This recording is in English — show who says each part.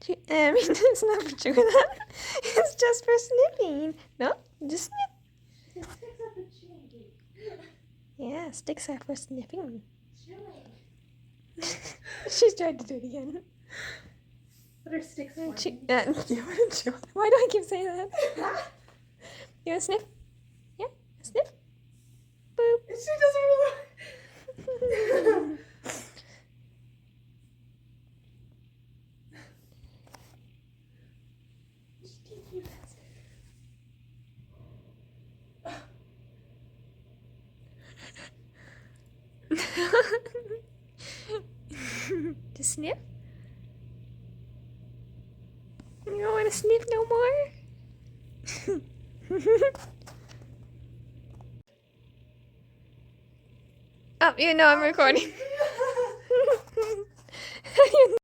Speaker 1: I mean, it's not for chewing on. It's just for sniffing. No, just sniff.
Speaker 2: Sticks are for chewing.
Speaker 1: Yeah, sticks are for sniffing.
Speaker 2: Chewing.
Speaker 1: She's tried to do it again.
Speaker 2: What are sticks for?
Speaker 1: Why do I keep saying that? You want to sniff? Yeah, sniff. Boop.
Speaker 2: She doesn't really.
Speaker 1: To sniff? You don't want to sniff no more? Oh, you know I'm recording.